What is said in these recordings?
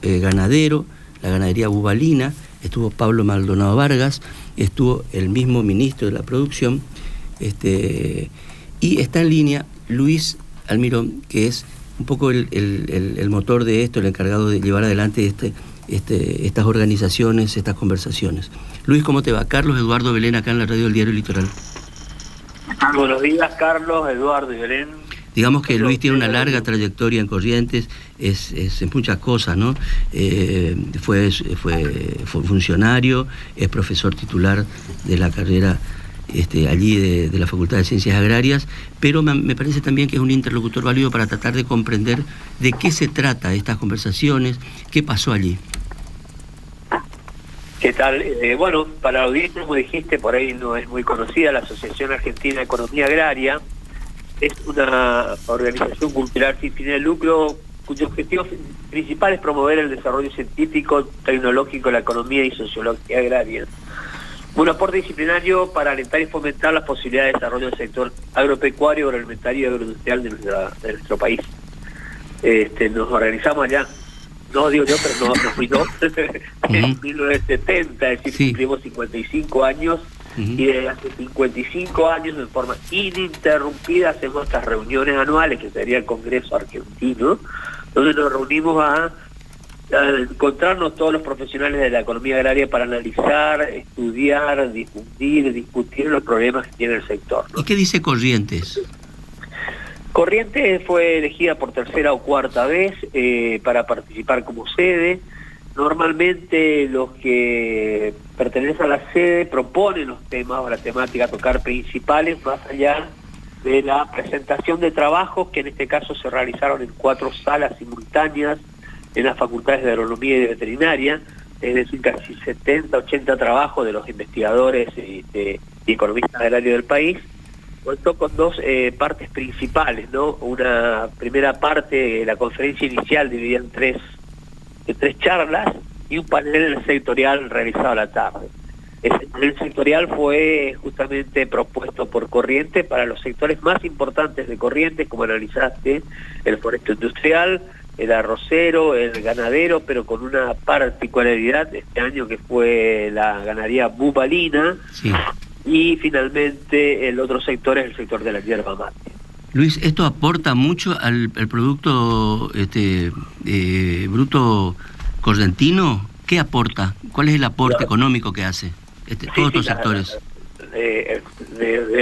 ganadero, la ganadería bubalina, estuvo Pablo Maldonado Vargas, estuvo el mismo ministro de la producción, y está en línea Luis Almirón, que es un poco el motor de esto, el encargado de llevar adelante estas organizaciones, estas conversaciones. Luis, ¿cómo te va? Carlos Eduardo Belén, acá en la radio del Diario Litoral. Buenos días, Carlos, Eduardo y Belén. Digamos que Luis tiene una larga trayectoria en Corrientes, es en muchas cosas, ¿no? Fue funcionario, es profesor titular de la carrera allí de la Facultad de Ciencias Agrarias, pero me parece también que es un interlocutor válido para tratar de comprender de qué se trata estas conversaciones, qué pasó allí. ¿Qué tal? Bueno, para la audiencia, como dijiste, por ahí no es muy conocida, la Asociación Argentina de Economía Agraria es una organización cultural sin fines de lucro cuyo objetivo principal es promover el desarrollo científico, tecnológico, la economía y sociología agraria. Un aporte disciplinario para alentar y fomentar las posibilidades de desarrollo del sector agropecuario, agroalimentario y agroindustrial de nuestro país. Nos organizamos allá, no digo yo, pero no fui yo, en 1970, es decir, sí. Cumplimos 55 años, y desde hace 55 años de forma ininterrumpida hacemos estas reuniones anuales, que sería el Congreso Argentino, donde nos reunimos a encontrarnos todos los profesionales de la economía agraria para analizar, estudiar, difundir, discutir los problemas que tiene el sector, ¿no? ¿Y qué dice Corrientes? Corrientes fue elegida por tercera o cuarta vez para participar como sede. Normalmente los que pertenecen a la sede proponen los temas o la temática a tocar principales, más allá de la presentación de trabajos que en este caso se realizaron en 4 salas simultáneas en las facultades de agronomía y de veterinaria, es decir, casi 70, 80 trabajos de los investigadores y economistas agrarios del país. Contó con 2 partes principales, ¿no? Una primera parte, la conferencia inicial dividida en 3 charlas y un panel sectorial realizado a la tarde. Ese panel sectorial fue justamente propuesto por Corrientes para los sectores más importantes de Corrientes, como analizaste, el foresto industrial, el arrocero, el ganadero, pero con una particularidad este año que fue la ganadería bubalina, sí. Y finalmente el otro sector es el sector de la yerba mate. Luis, ¿esto aporta mucho al producto bruto correntino? ¿Qué aporta? ¿Cuál es el aporte económico que hace todos estos sectores?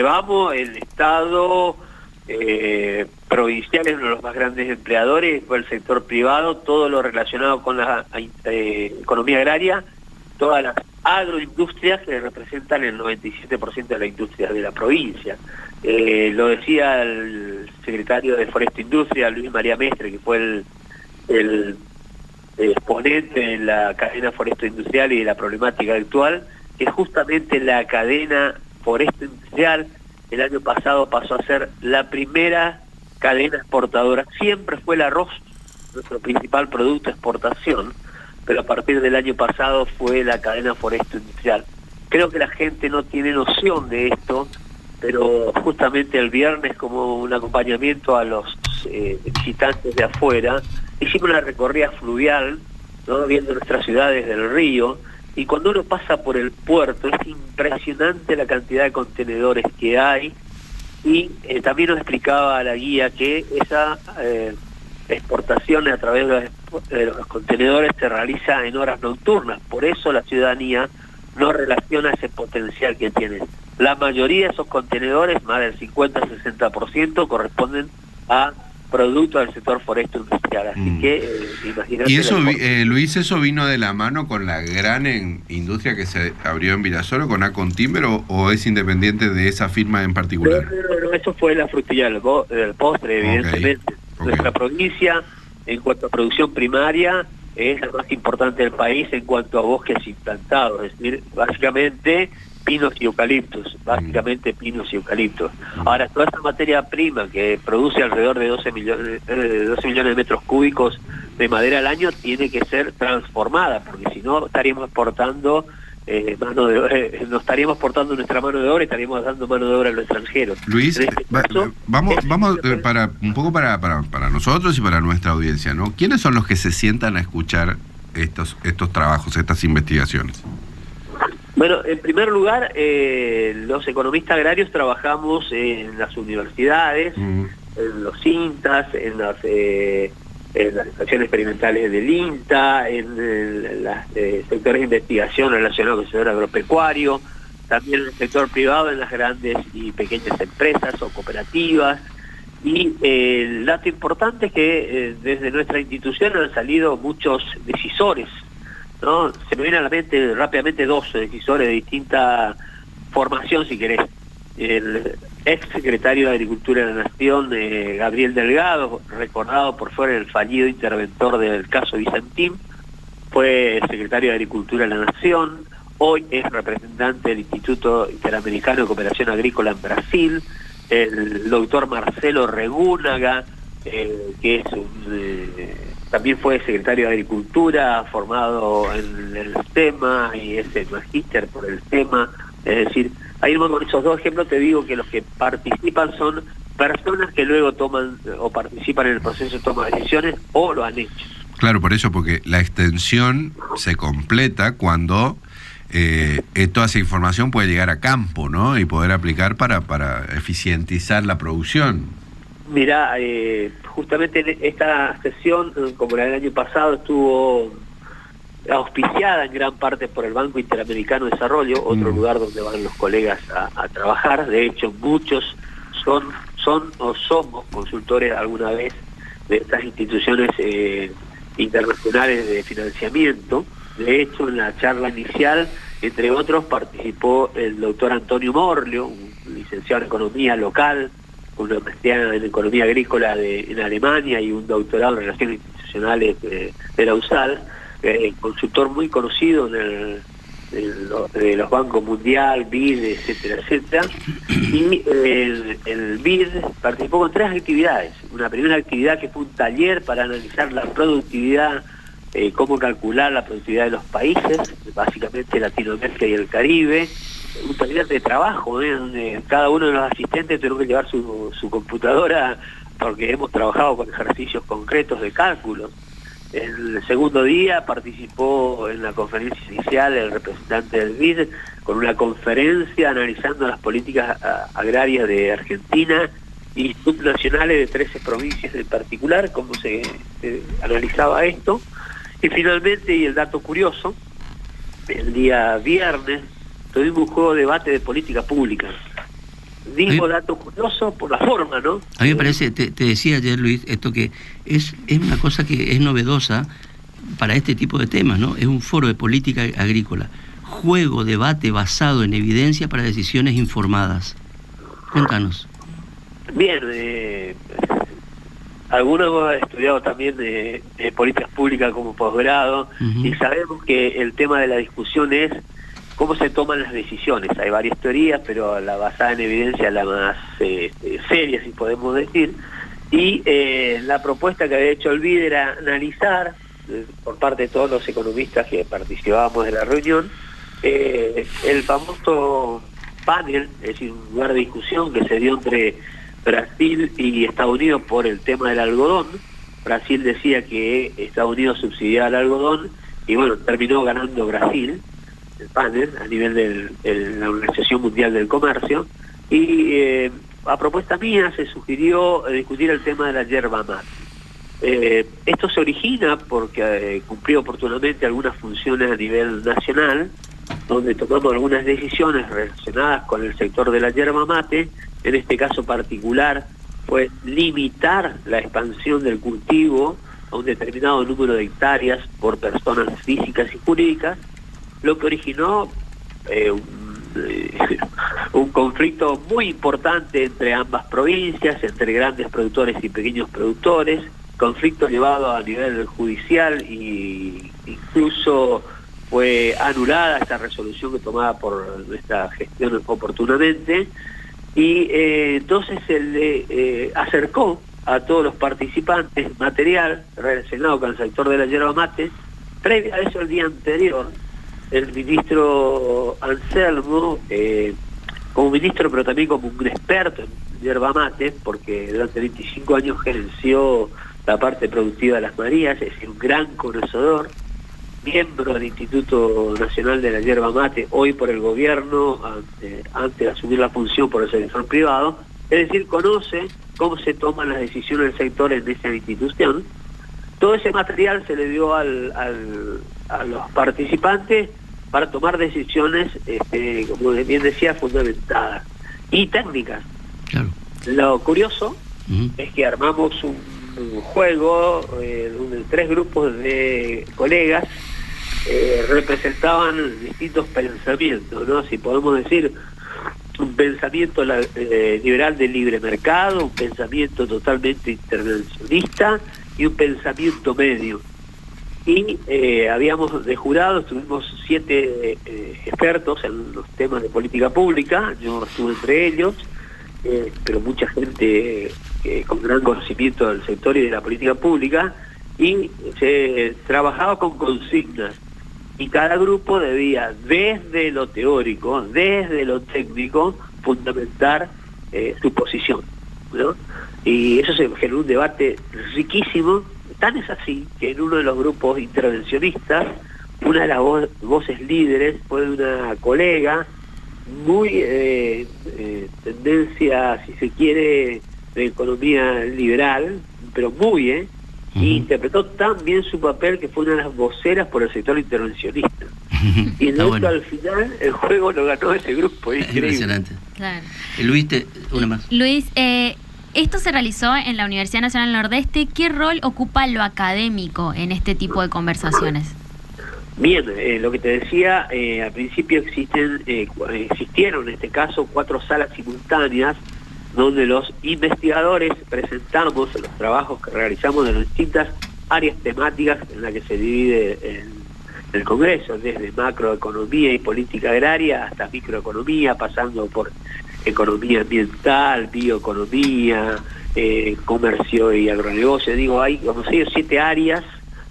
Vamos, el Estado provincial es uno de los más grandes empleadores, fue el sector privado, todo lo relacionado con la economía agraria, todas las agroindustrias que representan el 97% de la industria de la provincia. Lo decía el secretario de Foresto e Industria, Luis María Mestre, que fue el exponente de la cadena foresto industrial y de la problemática actual, que justamente la cadena foresto industrial el año pasado pasó a ser la primera cadena exportadora. Siempre fue el arroz nuestro principal producto de exportación, pero a partir del año pasado fue la cadena foresto industrial. Creo que la gente no tiene noción de esto, pero justamente el viernes, como un acompañamiento a los visitantes de afuera, hicimos una recorrida fluvial, ¿no? Viendo nuestras ciudades del río, y cuando uno pasa por el puerto es impresionante la cantidad de contenedores que hay, y también nos explicaba la guía que esa exportación a través de los contenedores se realiza en horas nocturnas, por eso la ciudadanía no relaciona ese potencial que tiene. La mayoría de esos contenedores, más del 50-60%, corresponden a productos del sector foresto industrial, así que imagínate. ¿Y eso, Luis, eso vino de la mano con la gran industria que se abrió en Virasoro, con Acontimber, o es independiente de esa firma en particular? No, eso fue la frutilla del postre, evidentemente. Nuestra provincia, en cuanto a producción primaria, es la más importante del país en cuanto a bosques implantados, es decir, básicamente pinos y eucaliptos, pinos y eucaliptos. Ahora, toda esa materia prima que produce alrededor de 12 millones de metros cúbicos de madera al año tiene que ser transformada, porque si no estaríamos exportando no estaríamos exportando nuestra mano de obra y estaríamos dando mano de obra a los extranjeros. Luis, vamos para un poco para nosotros y para nuestra audiencia, ¿no? ¿Quiénes son los que se sientan a escuchar estos trabajos, estas investigaciones? Bueno, en primer lugar, los economistas agrarios trabajamos en las universidades, en los INTAs, en las estaciones experimentales del INTA, en los sectores de investigación relacionados con el sector agropecuario, también en el sector privado, en las grandes y pequeñas empresas o cooperativas. Y el dato importante es que desde nuestra institución han salido muchos decisores, ¿no? Se me viene a la mente rápidamente dos decisores de distinta formación, si querés. El ex secretario de Agricultura de la Nación, Gabriel Delgado, recordado por ser el fallido interventor del caso Vicentín, fue secretario de Agricultura de la Nación, hoy es representante del Instituto Interamericano de Cooperación Agrícola en Brasil. El doctor Marcelo Regúnaga, que es también fue secretario de Agricultura, formado en el tema y es el magíster por el tema. Es decir, ahí con esos dos ejemplos te digo que los que participan son personas que luego toman o participan en el proceso de toma de decisiones o lo han hecho. Claro, por eso, porque la extensión se completa cuando toda esa información puede llegar a campo, ¿no? Y poder aplicar para eficientizar la producción. Mirá, justamente esta sesión, como la del año pasado, estuvo auspiciada en gran parte por el Banco Interamericano de Desarrollo, otro lugar donde van los colegas a trabajar. De hecho, muchos son o somos consultores alguna vez de estas instituciones internacionales de financiamiento. De hecho, en la charla inicial, entre otros, participó el doctor Antonio Morlio, un licenciado en Economía local, con una maestría en Economía Agrícola en Alemania y un doctorado en Relaciones Institucionales de la USAL, consultor muy conocido de los bancos Mundial, BID, etcétera, etcétera. Y el BID participó con 3 actividades. Una primera actividad que fue un taller para analizar la productividad, cómo calcular la productividad de los países, básicamente Latinoamérica y el Caribe. Un taller de trabajo, donde cada uno de los asistentes tuvo que llevar su computadora, porque hemos trabajado con ejercicios concretos de cálculo. El segundo día participó en la conferencia inicial el representante del BID con una conferencia analizando las políticas agrarias de Argentina y subnacionales de 13 provincias en particular, cómo se analizaba esto. Y finalmente, y el dato curioso, el día viernes tuvimos un juego de debate de política pública. Digo dato curioso por la forma, ¿no? A mí me parece, te decía ayer, Luis, esto que es una cosa que es novedosa para este tipo de temas, ¿no? Es un foro de política agrícola. Juego, debate basado en evidencia para decisiones informadas. Cuéntanos. Bien, algunos hemos estudiado también de políticas públicas como posgrado, y sabemos que el tema de la discusión es cómo se toman las decisiones. Hay varias teorías, pero la basada en evidencia es la más seria, si podemos decir. Y la propuesta que había hecho el BID era analizar, por parte de todos los economistas que participábamos de la reunión, el famoso panel, es decir, un lugar de discusión que se dio entre Brasil y Estados Unidos por el tema del algodón. Brasil decía que Estados Unidos subsidiaba el algodón y bueno, terminó ganando Brasil el panel a nivel de la Organización Mundial del Comercio, y a propuesta mía se sugirió discutir el tema de la yerba mate. Esto se origina porque cumplió oportunamente algunas funciones a nivel nacional, donde tomamos algunas decisiones relacionadas con el sector de la yerba mate. En este caso particular fue limitar la expansión del cultivo a un determinado número de hectáreas por personas físicas y jurídicas, lo que originó un conflicto muy importante entre ambas provincias, entre grandes productores y pequeños productores, conflicto llevado a nivel judicial y incluso fue anulada esta resolución que tomaba por nuestra gestión oportunamente, y entonces se le acercó a todos los participantes material relacionado con el sector de la yerba mate. Previo a eso, el día anterior, el ministro Anselmo, como ministro pero también como un experto en yerba mate, porque durante 25 años gerenció la parte productiva de las Marías, es decir, un gran conocedor, miembro del Instituto Nacional de la Yerba Mate, hoy por el gobierno, antes de asumir la función por el sector privado, es decir, conoce cómo se toman las decisiones del sector en esa institución. Todo ese material se le dio a los participantes para tomar decisiones, como bien decía, fundamentadas y técnicas. Claro. Lo curioso es que armamos un juego donde 3 grupos de colegas representaban distintos pensamientos, ¿no? Si podemos decir, un pensamiento liberal del libre mercado, un pensamiento totalmente intervencionista y un pensamiento medio. Y habíamos de jurados, tuvimos 7 expertos en los temas de política pública, yo estuve entre ellos, pero mucha gente con gran conocimiento del sector y de la política pública, y se trabajaba con consignas, y cada grupo debía, desde lo teórico, desde lo técnico, fundamentar su posición, ¿no? Y eso se generó un debate riquísimo. Tan es así que en uno de los grupos intervencionistas, una de las voces líderes fue una colega muy tendencia, si se quiere, de economía liberal, pero muy, y interpretó tan bien su papel que fue una de las voceras por el sector intervencionista. Y de hecho, al final, el juego lo ganó ese grupo. Es impresionante. Claro. Luis, una más. Luis, esto se realizó en la Universidad Nacional Nordeste. ¿Qué rol ocupa lo académico en este tipo de conversaciones? Bien, lo que te decía, al principio existieron en este caso 4 salas simultáneas donde los investigadores presentamos los trabajos que realizamos de las distintas áreas temáticas en las que se divide el Congreso, desde macroeconomía y política agraria hasta microeconomía, pasando por economía ambiental, bioeconomía, comercio y agronegocio. Digo, hay como 6 o 7 áreas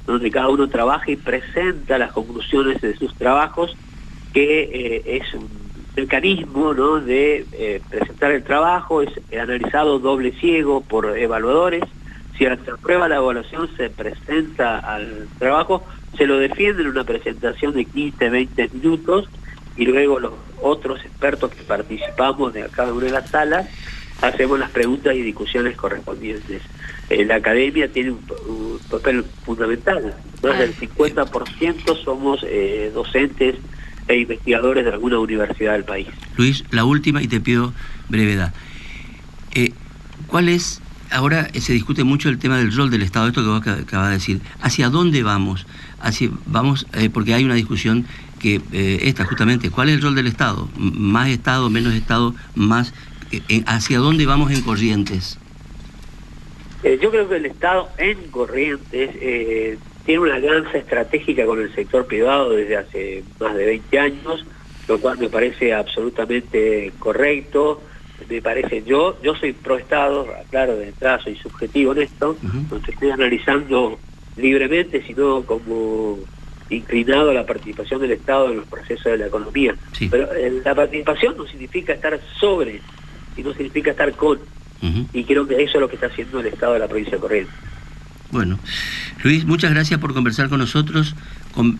donde cada uno trabaja y presenta las conclusiones de sus trabajos, que es un mecanismo, ¿no?, de presentar el trabajo, es analizado doble ciego por evaluadores. Si se aprueba la evaluación, se presenta al trabajo, se lo defiende en una presentación de 15, 20 minutos, y luego los otros expertos que participamos de cada una de las salas hacemos las preguntas y discusiones correspondientes. La academia tiene un papel fundamental. Más del 50% somos docentes e investigadores de alguna universidad del país. Luis, la última, y te pido brevedad. ¿Cuál es, ahora se discute mucho el tema del rol del Estado, esto que vos acabas de decir, ¿hacia dónde vamos? Porque hay una discusión que justamente, ¿cuál es el rol del Estado? ¿Más Estado, menos Estado, más? ¿Hacia dónde vamos en Corrientes? Yo creo que el Estado en Corrientes tiene una alianza estratégica con el sector privado desde hace más de 20 años, lo cual me parece absolutamente correcto. Me parece, yo soy pro Estado, claro, de entrada soy subjetivo en esto, no te estoy analizando libremente, sino como inclinado a la participación del Estado en los procesos de la economía. Sí. Pero la participación no significa estar sobre, sino significa estar con. Y creo que eso es lo que está haciendo el Estado de la provincia de Corrientes. Bueno, Luis, muchas gracias por conversar con nosotros.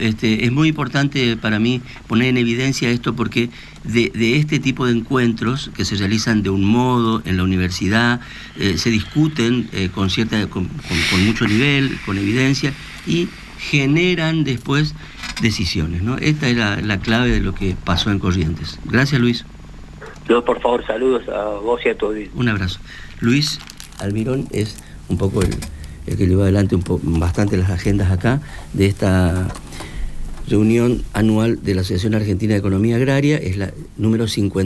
Es muy importante para mí poner en evidencia esto, porque de este tipo de encuentros que se realizan de un modo en la universidad, se discuten con mucho nivel, con evidencia, y generan después decisiones, ¿no? Esta es la clave de lo que pasó en Corrientes. Gracias, Luis. No, por favor, saludos a vos y a tu audiencia. Un abrazo. Luis Almirón es un poco el que lleva adelante bastante las agendas acá de esta reunión anual de la Asociación Argentina de Economía Agraria, es la número 50.